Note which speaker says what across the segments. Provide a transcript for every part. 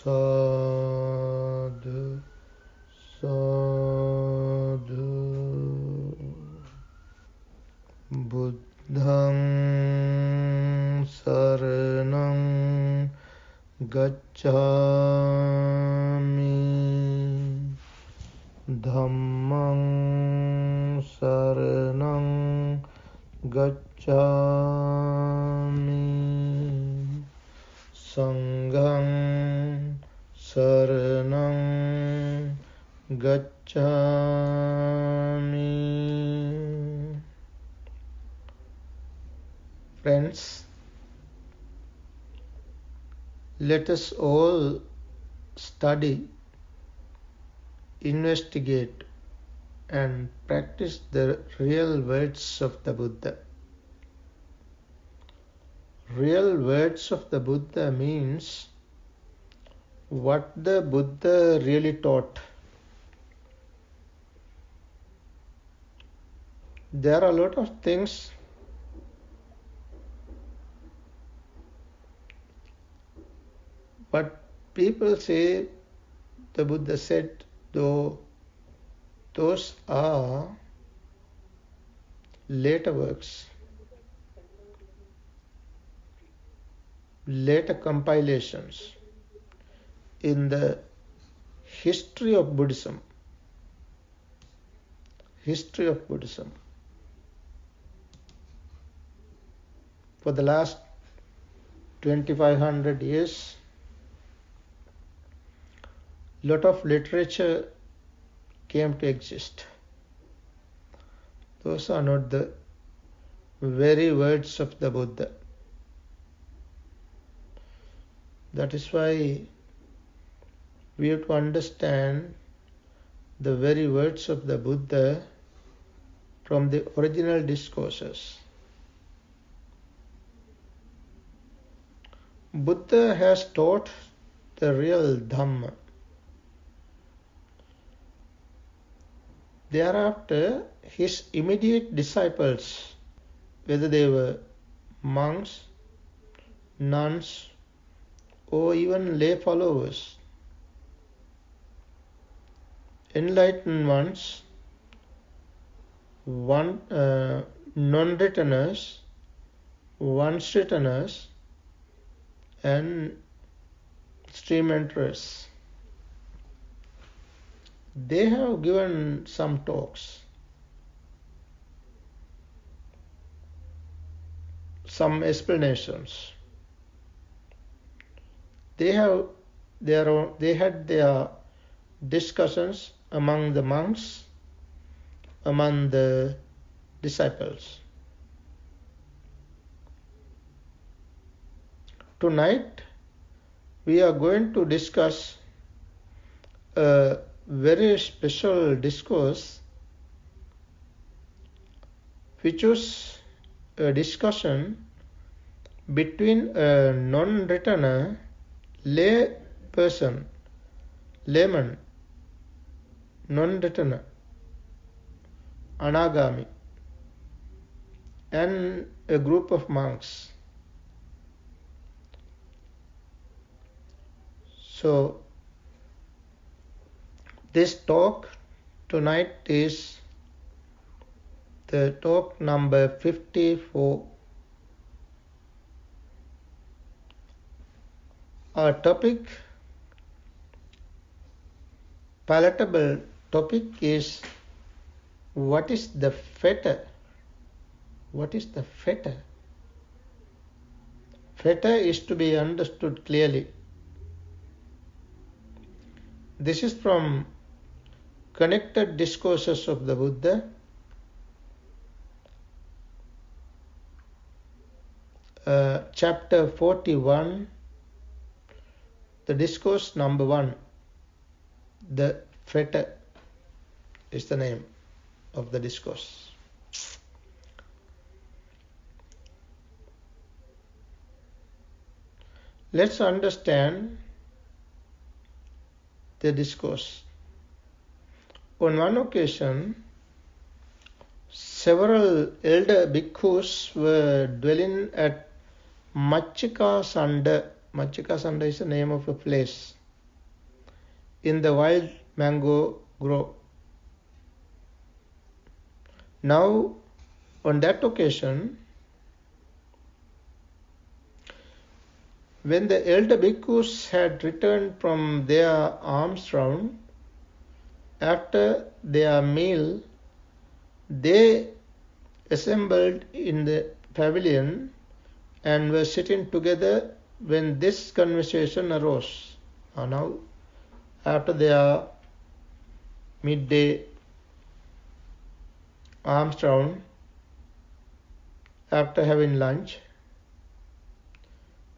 Speaker 1: Sadhu, sadhu. Buddhaṃ saraṇaṃ gacchāmi, Dhammaṃ saraṇaṃ gacchāmi, Saṅgham saraṇaṃ gacchāmi. Friends, let us all study, investigate, and practice the real words of the Buddha. Real words of the Buddha means what the Buddha really taught. There are a lot of things but people say the Buddha said, though those are later works, later compilations in the history of Buddhism. History of Buddhism. For the last 2500 years, lot of literature came to exist. Those are not the very words of the Buddha. That is why we have to understand the very words of the Buddha from the original discourses. Buddha has taught the real Dhamma. Thereafter, his immediate disciples, whether they were monks, nuns, or even lay followers, enlightened ones, non-returners, once-returners, and stream enterers. They have given some talks, some explanations. They had their discussions among the monks, among the disciples. Tonight we are going to discuss a very special discourse, which was a discussion between a non-returner layman, non-returner, anagami, and a group of monks. So this talk tonight is the talk number 54. Our topic, palatable topic, is what is the fetter? What is the fetter? Fetter is to be understood clearly. This is from Connected Discourses of the Buddha, chapter 41, the discourse number 1. The fetter is the name of the discourse. Let's understand the discourse. On one occasion, several elder bhikkhus were dwelling at Machikasanda. Machikasanda is the name of a place in the wild mango grove. Now, on that occasion, when the elder bhikkhus had returned from their alms round, after their meal, they assembled in the pavilion and were sitting together when this conversation arose. Now, after their midday alms round, after having lunch,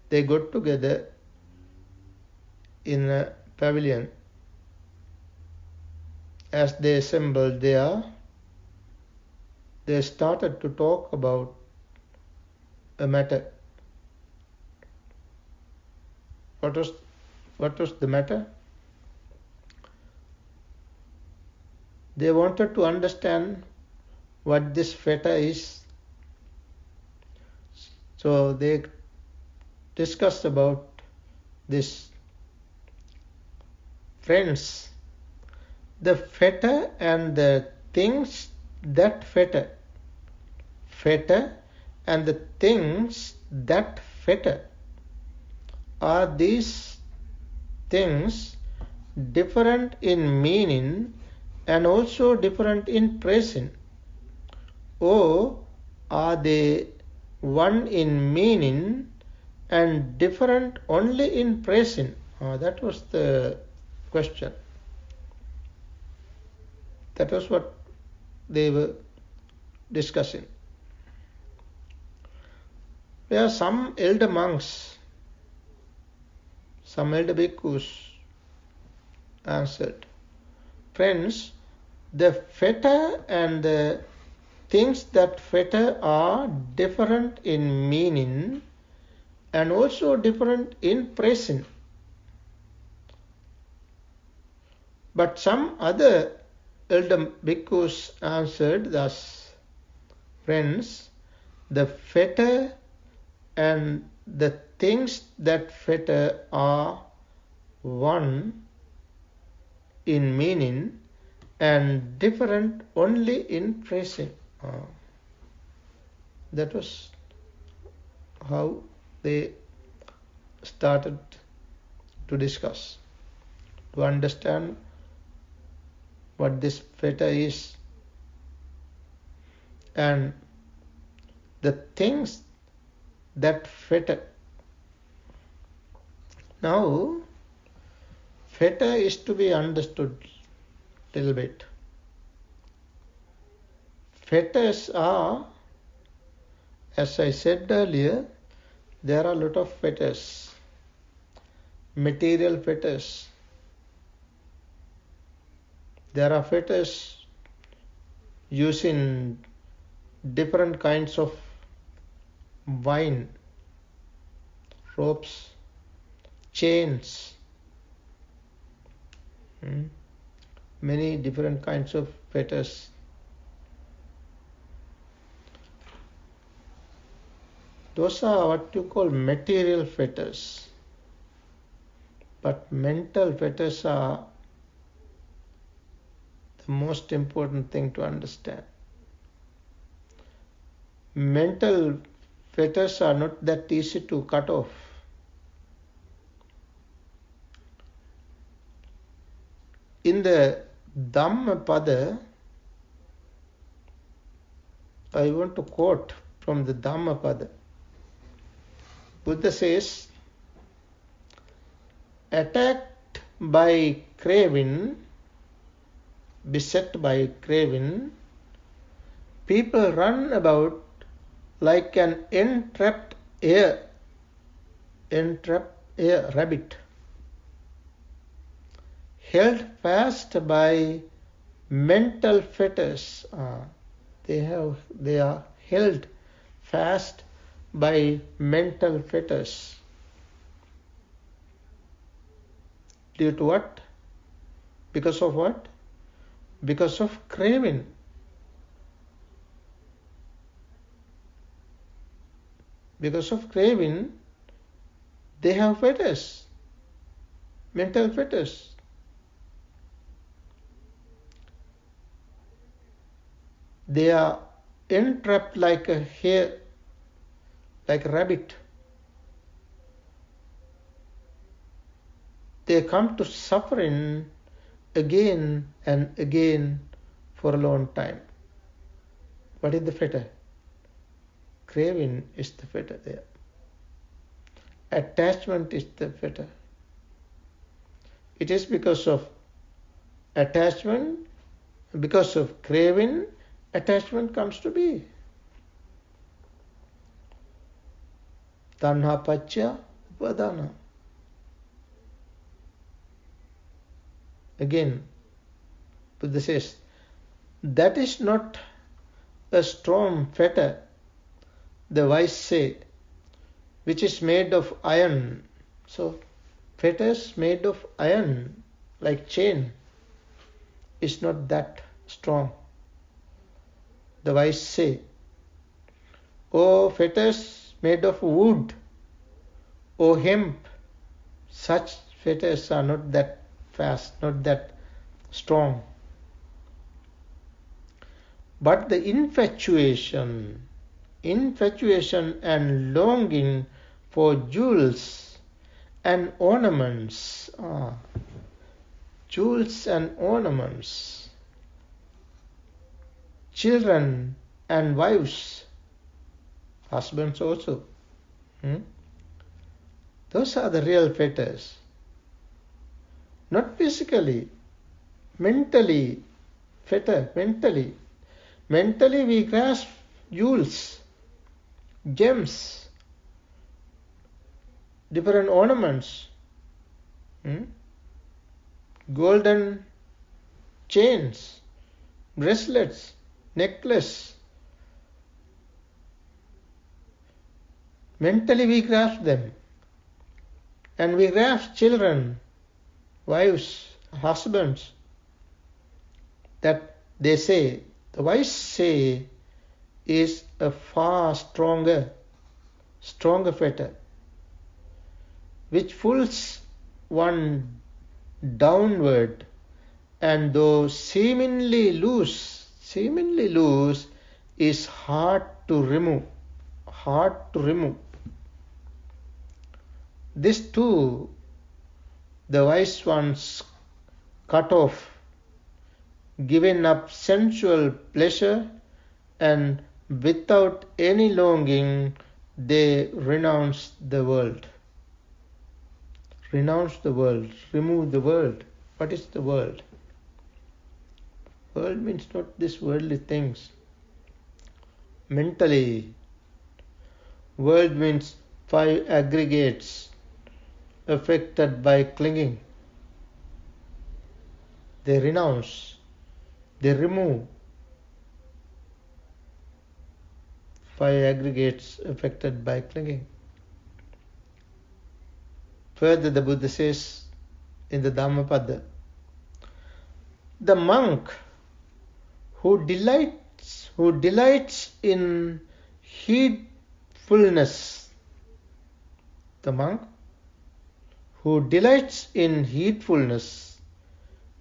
Speaker 1: they got together in a pavilion. As they assembled there, they started to talk about a matter. What was the matter? They wanted to understand what this fetter is. So they discussed about this. Friends, the fetter and the things that fetter and the things that fetter, are these things different in meaning and also different in praising? Or are they one in meaning and different only in praising? That was the question. That was what they were discussing. There are some elder monks, some elder bhikkhus answered, friends, the fetter and the things that fetter are different in meaning and also different in praising. But some other elder bhikkhus answered thus, friends, the fetter and the things that fetter are one in meaning and different only in praising. That was how they started to discuss, to understand what this fetter is and the things that fetter. Now, fetter is to be understood a little bit. Fetters are, as I said earlier, there are a lot of fetters, material fetters. There are fetters using different kinds of wine, ropes, chains, many different kinds of fetters. Those are what you call material fetters. But mental fetters are the most important thing to understand. Mental fetters are not that easy to cut off. In the Dhammapada, I want to quote from the Dhammapada. Buddha says, attacked by craving, beset by craving, people run about like an entrapped rabbit, held fast by mental fetters. They are held fast by mental fetters. Due to what? Because of what? Because of craving. Because of craving, they have fetters, mental fetters. They are entrapped like a hare, like a rabbit. They come to suffering again and again for a long time. What is the fetter? Craving is the fetter there. Attachment is the fetter. It is because of attachment, because of craving, attachment comes to be. Tanha pacca upadana. Again, Buddha says, that is not a strong fetter, the wise say, which is made of iron. So, fetters made of iron, like chain, is not that strong. The wise say, oh, fetters made of wood, or hemp, such fetters are not that fast, not that strong. But the infatuation and longing for jewels and ornaments, children and wives, husbands also. Those are the real fetters. Not physically, mentally, fetter, mentally. Mentally we grasp jewels, gems, different ornaments, golden chains, bracelets, necklace. Mentally we grasp them. And we grasp children, wives, husbands. That they say, the wise say, is a far stronger fetter, which pulls one downward, and though seemingly loose, is hard to remove. This too, the wise ones cut off, giving up sensual pleasure, and without any longing they renounce the world. Remove the world. What is the world? World means not these worldly things. Mentally, world means 5 aggregates affected by clinging. They renounce, they remove 5 aggregates affected by clinging. Further, the Buddha says in the Dhammapada, the monk who delights in heedfulness,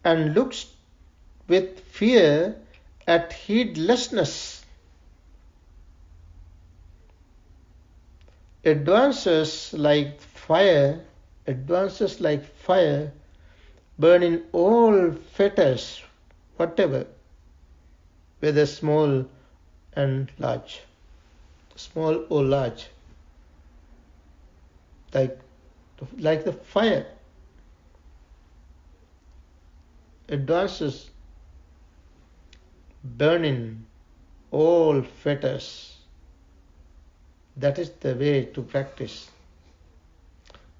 Speaker 1: and looks with fear at heedlessness, advances like fire, burning all fetters, whatever, whether small or large, like the fire, advances burning all fetters. That is the way to practice.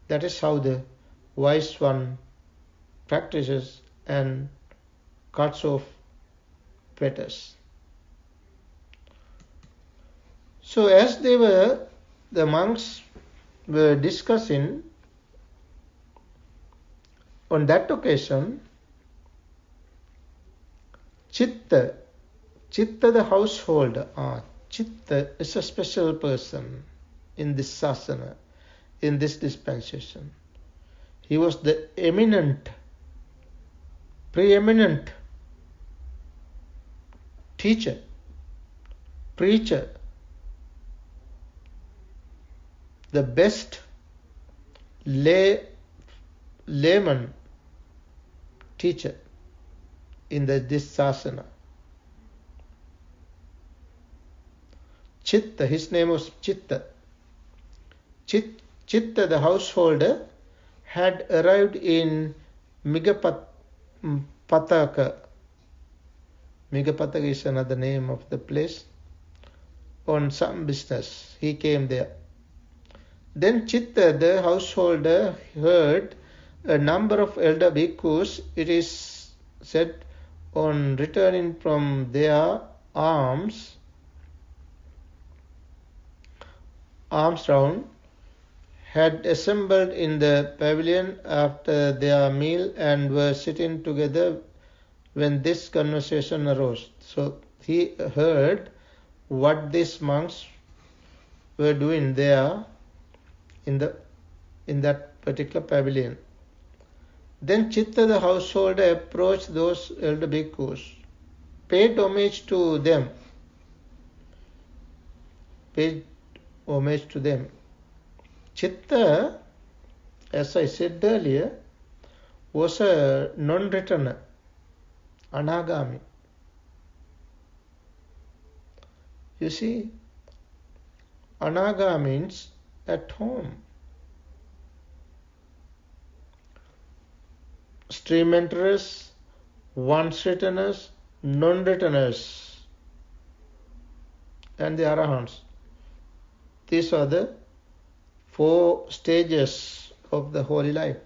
Speaker 1: That is how the wise one practices and cuts off fetters. So as the monks were discussing, on that occasion, Chitta the householder, Chitta is a special person in this sasana, in this dispensation. He was the preeminent teacher preacher, the best layman teacher in this sasana. Chitta, his name was Chitta. Chitta, the householder, had arrived in Migapataka. Migapataka is another name of the place. On some business, he came there. Then Chitta, the householder, heard a number of elder bhikkhus, it is said, on returning from their alms round, had assembled in the pavilion after their meal and were sitting together when this conversation arose. So he heard what these monks were doing there in that particular pavilion. Then Chitta, the householder, approached those elder bhikkhus, paid homage to them. Chitta, as I said earlier, was a non-returner, anagami. You see, anaga means at home. Stream enterers, once returners, non-returners, and the arahants. These are the 4 stages of the holy life.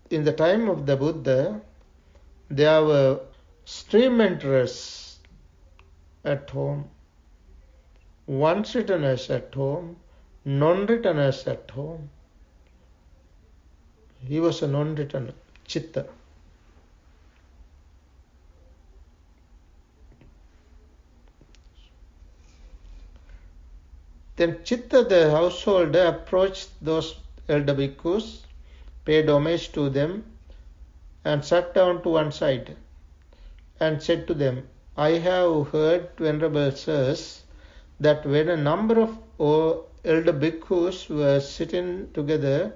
Speaker 1: In the time of the Buddha, there were stream enterers at home, once returners at home, non-returners at home. He was a non-returner, Chitta. Then Chitta, the householder, approached those elder bhikkhus, paid homage to them, and sat down to one side, and said to them, I have heard, Venerable Sirs, that when a number of elder bhikkhus were sitting together,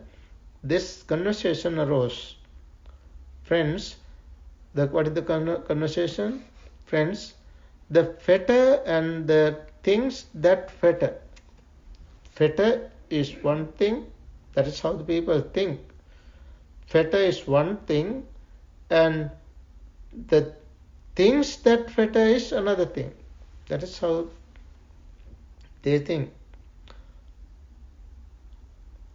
Speaker 1: this conversation arose. Friends, what is the conversation? Friends, the fetter and the things that fetter. Fetter is one thing, that is how the people think. Fetter is one thing, and the things that fetter is another thing. That is how they think.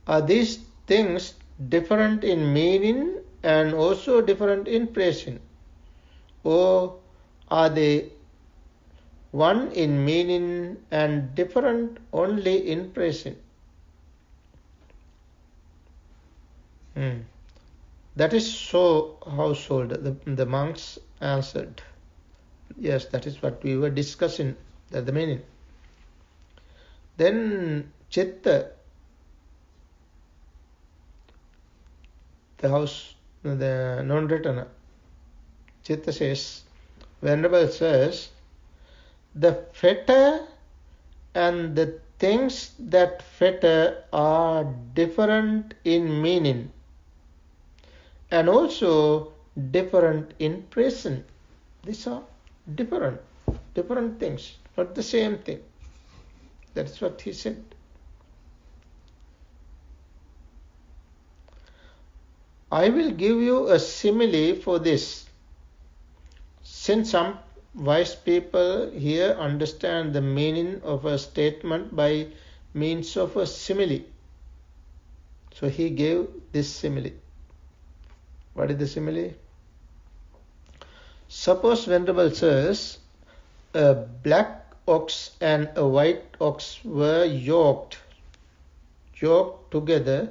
Speaker 1: Are these things different in meaning and also different in praising? Or are they one in meaning and different only in praising? That is so, householder. The monks answered. Yes, that is what we were discussing, that's the meaning. Then Chitta, the non-returner, Chitta says, Venerable says, the fetter and the things that fetter are different in meaning and also different in praising. These are different things, not the same thing. That's what he said. I will give you a simile for this. Since some wise people here understand the meaning of a statement by means of a simile. So he gave this simile. What is the simile? Suppose, Venerable Sirs, a black ox and a white ox were yoked together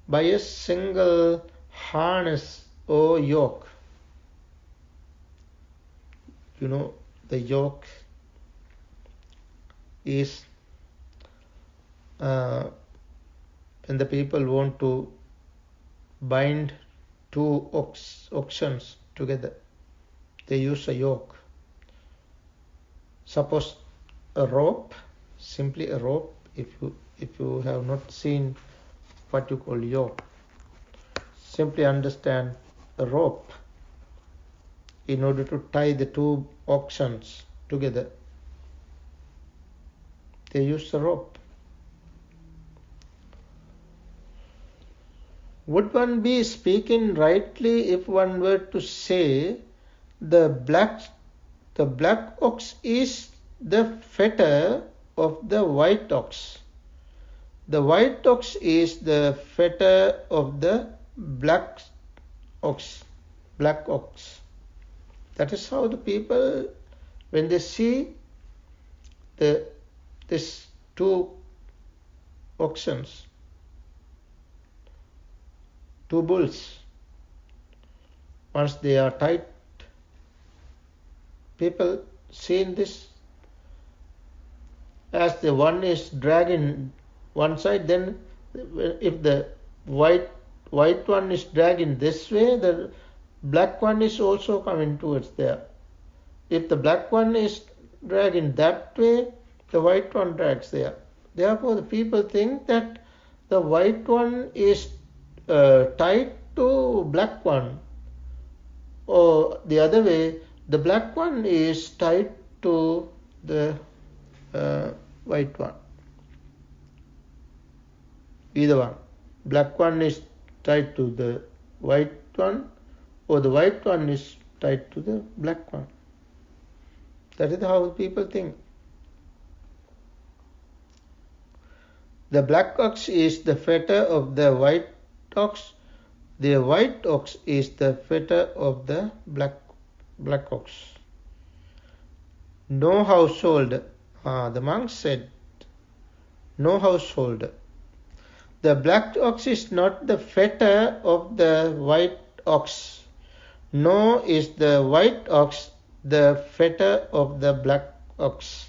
Speaker 1: by a single harness or yoke. You know, the yoke is when the people want to bind 2 oxen together. they use a yoke. Suppose a rope, simply a rope, if you have not seen what you call yoke, simply understand a rope. In order to tie the two oxen together, they use a rope. Would one be speaking rightly if one were to say the black ox is the fetter of the white ox? The white ox is the fetter of the black ox. That is how the people, when they see this two oxen, two bulls, once they are tied, people seeing this as the one is dragging one side, then if the white one is dragging this way, the black one is also coming towards there. If the black one is dragging that way, the white one drags there. Therefore, the people think that the white one is tied to black one, or the other way, the black one is tied to the white one. Either one. Black one is tied to the white one, or the white one is tied to the black one. That is how people think. The black ox is the fetter of the white ox. The white ox is the fetter of the black ox. No household. The monk said, no household. The black ox is not the fetter of the white ox. Nor is the white ox the fetter of the black ox.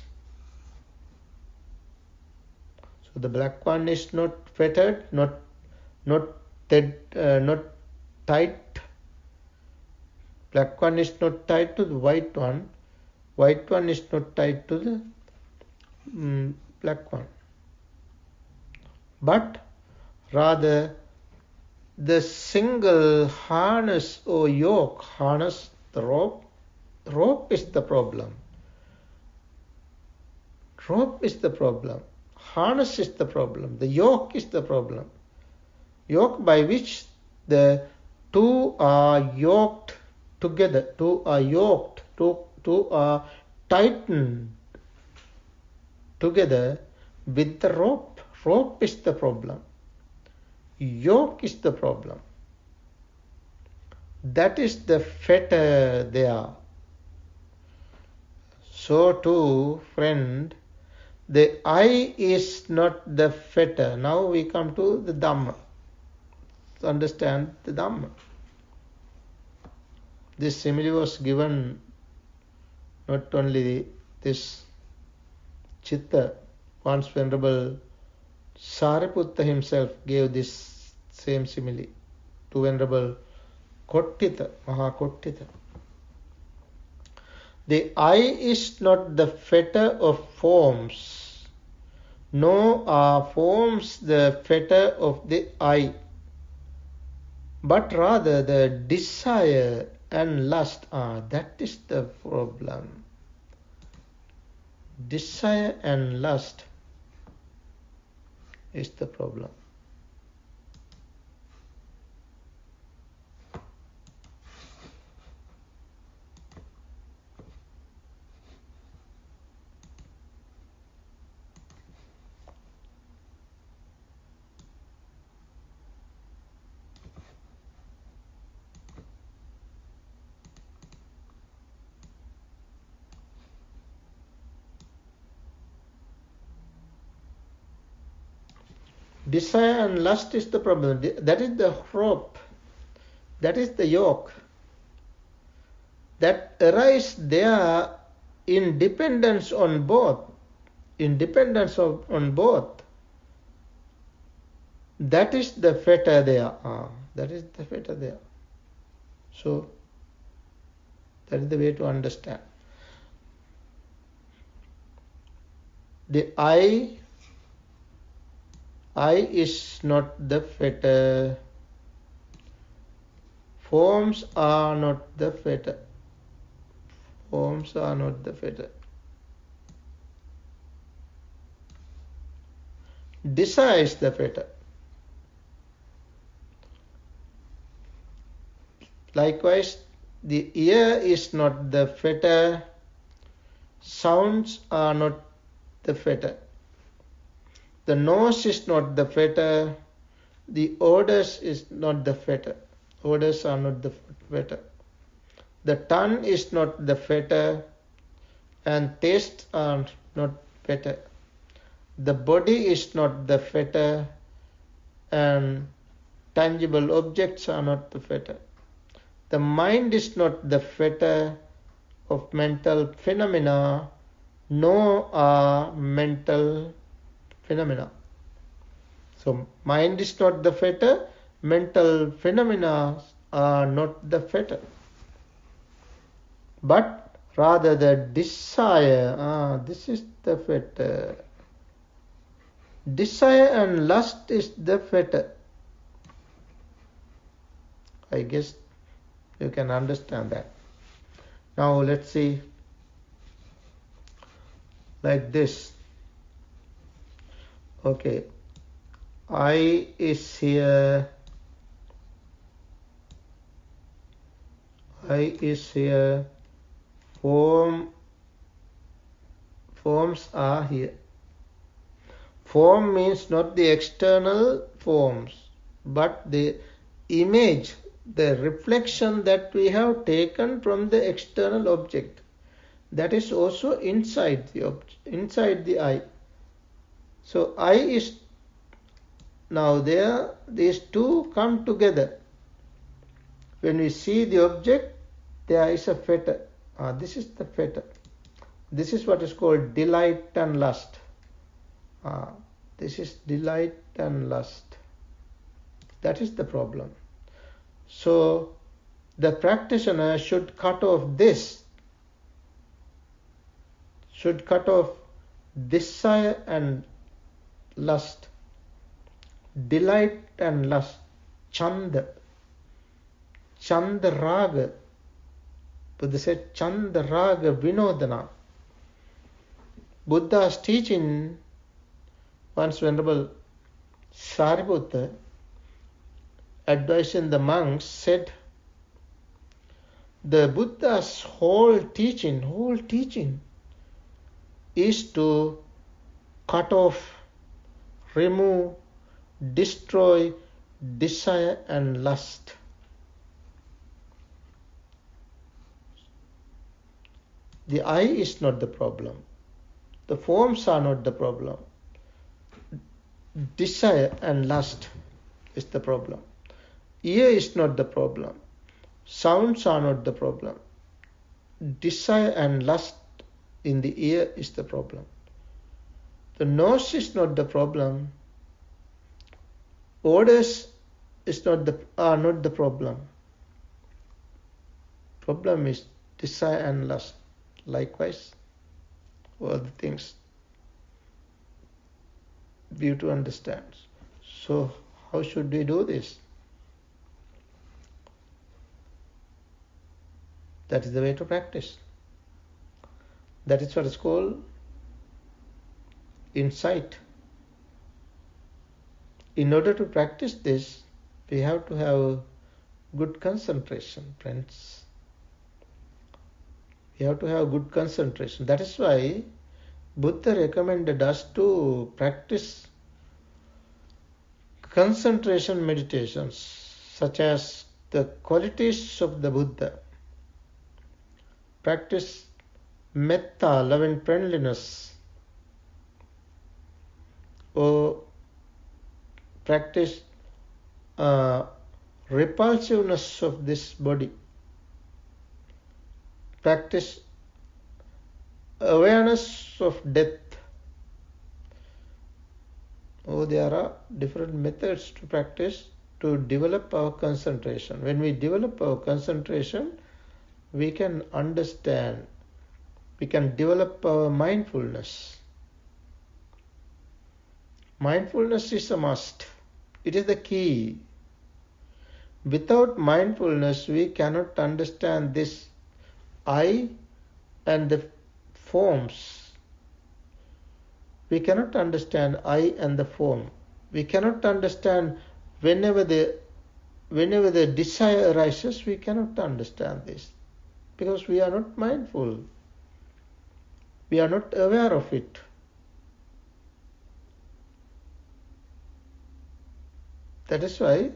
Speaker 1: So the black one is not fettered, not tied. Black one is not tied to the white one. White one is not tied to the black one. But rather the single harness or yoke, harness, the rope is the problem. Rope is the problem. Harness is the problem. The yoke is the problem. Yoke by which the two are yoked together, two are tightened together with the rope. Rope is the problem. Yoke is the problem. That is the fetter there. So too, friend, the I is not the fetter. Now we come to the Dhamma. Understand the Dhamma. This simile was given not only this Chitta, once Venerable Sariputta himself gave this same simile to Venerable Kottita, Mahakottita. The I is not the fetter of forms, nor are forms the fetter of the I, but rather the desire and lust are. That is the problem. Desire and lust is the problem. Desire and lust is the problem. That is the rope. That is the yoke. That arise there in dependence on both. On both. That is the fetter there. That is the fetter there. So, That is the way to understand. The I is not the fetter. Forms are not the fetter. Forms are not the fetter. Desire is the fetter. Likewise, the ear is not the fetter. Sounds are not the fetter. The nose is not the fetter. The odors is not the fetter. Odors are not the fetter. The tongue is not the fetter, and tastes are not fetter. The body is not the fetter, and tangible objects are not the fetter. The mind is not the fetter of mental phenomena, nor are mental phenomena. So mind is not the fetter, mental phenomena are not the fetter. But rather the desire, this is the fetter. Desire and lust is the fetter. I guess you can understand that. Now let's see like this. Okay, I is here. I is here. Forms are here. Form means not the external forms, but the image, the reflection that we have taken from the external object. That is also inside the object, inside the eye. So eye is now there. These two come together. When we see the object, there is a fetter. This is the fetter. This is what is called delight and lust. This is delight and lust. That is the problem. So the practitioner should cut off this. Should cut off desire and lust. Delight and lust. Chanda. Chanda raga. Buddha said Chanda raga vinodana. Buddha's teaching, once Venerable Sariputta advising the monks said, the Buddha's whole teaching is to cut off, remove, destroy desire and lust. The eye is not the problem. The forms are not the problem. Desire and lust is the problem. Ear is not the problem. Sounds are not the problem. Desire and lust in the ear is the problem. The nose is not the problem. Odors are not the problem. Problem is desire and lust. Likewise, all the things we have to understand. So how should we do this? That is the way to practice. That is what is called insight. In order to practice this, we have to have good concentration, friends. We have to have good concentration. That is why Buddha recommended us to practice concentration meditations, such as the qualities of the Buddha. Practice metta, love and friendliness, or practice repulsiveness of this body. Practice awareness of death. There are different methods to practice to develop our concentration. When we develop our concentration, we can understand, we can develop our mindfulness. Mindfulness is a must. It is the key. Without mindfulness, we cannot understand this I and the forms. We cannot understand I and the form. We cannot understand whenever the desire arises, we cannot understand this because we are not mindful. We are not aware of it. That is why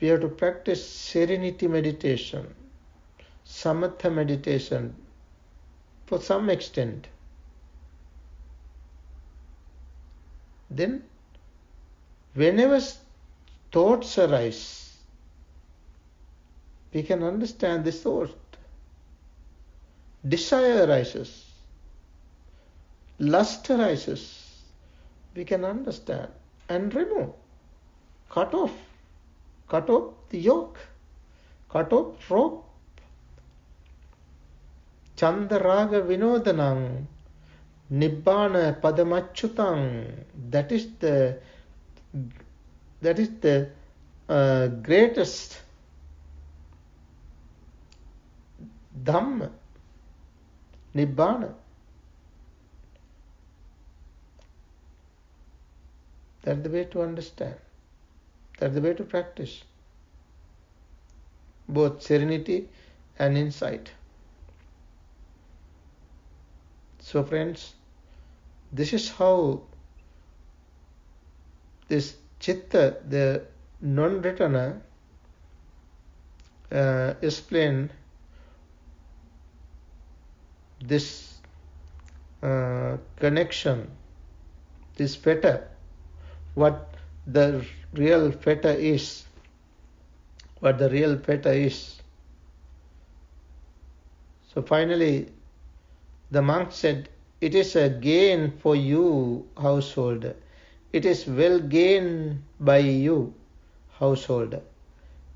Speaker 1: we have to practice serenity meditation, samatha meditation for some extent. Then, whenever thoughts arise, we can understand this thought. Desire arises, lust arises, we can understand and remove. Cut off the yoke, cut off rope. Chandaraga vinodanang, nibbana padamachyutang. That is the greatest Dhamma, nibbana. That's the way to understand. That's the way to practice both serenity and insight. So friends, this is how this chitta, the non-returner, explain this connection, this fetter, what the real fetter is, So finally, the monk said, "It is a gain for you, householder. It is well gained by you, householder.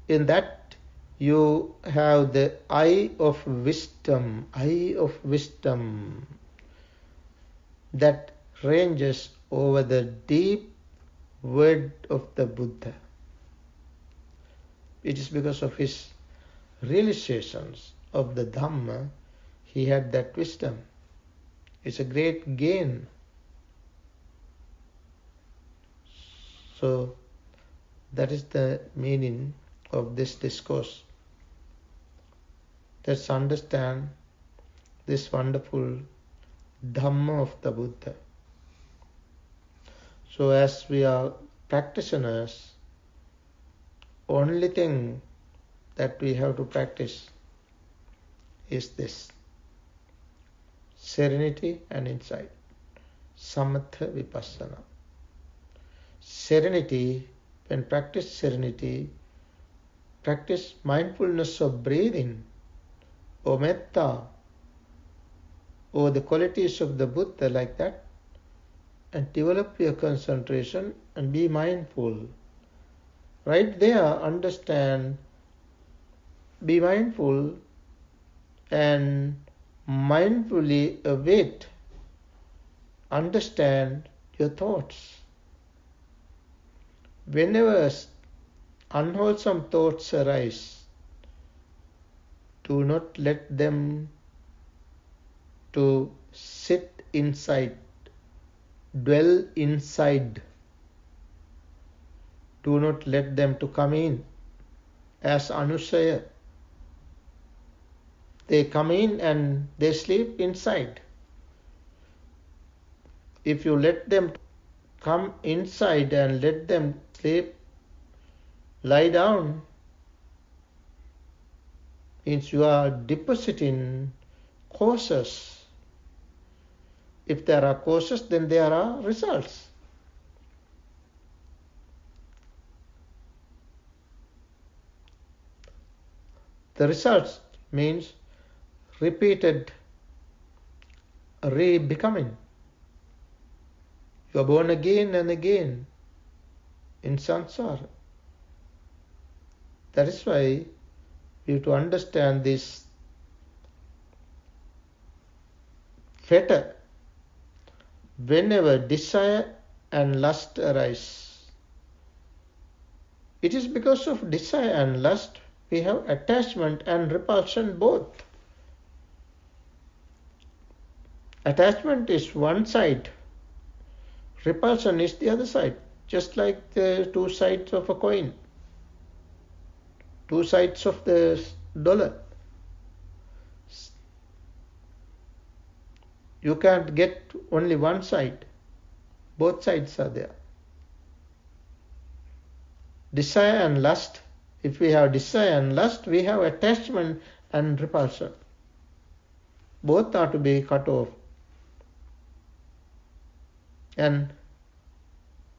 Speaker 1: In that you have the eye of wisdom, that ranges over the deep word of the Buddha." It is because of his realizations of the Dhamma, he had that wisdom. It's a great gain. So that is the meaning of this discourse. Let's understand this wonderful Dhamma of the Buddha. So as we are practitioners, only thing that we have to practice is this: serenity and insight, samatha vipassana. Serenity, when practice serenity, practice mindfulness of breathing, or metta, or the qualities of the Buddha like that, and develop your concentration and be mindful. Right there, understand, be mindful and mindfully await, understand your thoughts. Whenever unwholesome thoughts arise, do not let them to sit inside, dwell inside. Do not let them to come in as anusaya. They come in and they sleep inside. If you let them come inside and let them sleep, lie down, means you are depositing causes. If there are causes, then there are results. The results means repeated re-becoming. You are born again and again in samsara. That is why we have to understand this Fetter. Whenever desire and lust arise, it is because of desire and lust we have attachment and repulsion both. Attachment is one side, repulsion is the other side, just like the two sides of a coin, two sides of the dollar. You can't get only one side, both sides are there. Desire and lust, if we have desire and lust, we have attachment and repulsion. Both are to be cut off and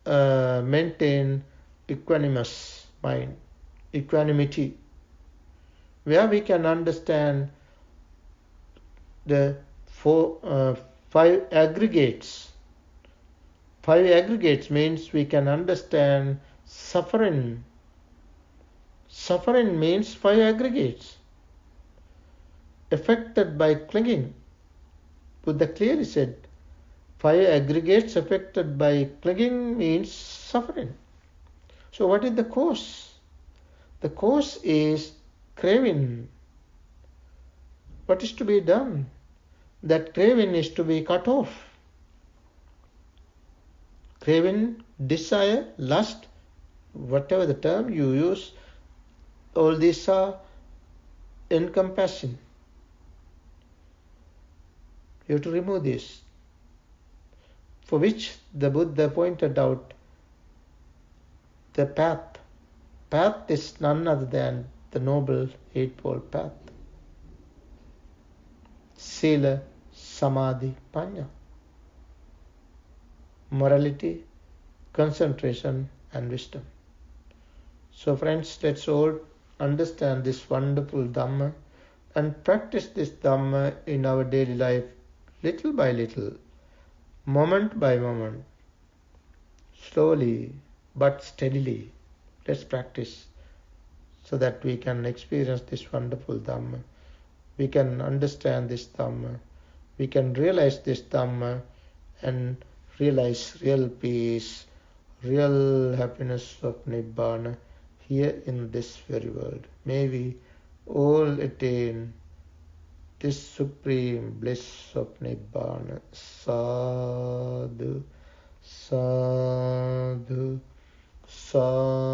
Speaker 1: maintain equanimous mind, equanimity, where we can understand the five aggregates. Five aggregates means we can understand suffering. Suffering means five aggregates affected by clinging. Buddha clearly said, five aggregates affected by clinging means suffering. So what is the cause? The cause is craving. What is to be done? That craving is to be cut off. Craving, desire, lust, whatever the term you use, all these are encompassing. You have to remove this, for which the Buddha pointed out the path. Path is none other than the Noble Eightfold Path. Sila, Samadhi, Panya. Morality, concentration and wisdom. So friends, let's all understand this wonderful Dhamma and practice this Dhamma in our daily life little by little, moment by moment, slowly but steadily. Let's practice so that we can experience this wonderful Dhamma. We can understand this Dhamma. We can realize this Dhamma and realize real peace, real happiness of Nibbana here in this very world. May we all attain this supreme bliss of Nibbana. Sadhu, sadhu, sadhu.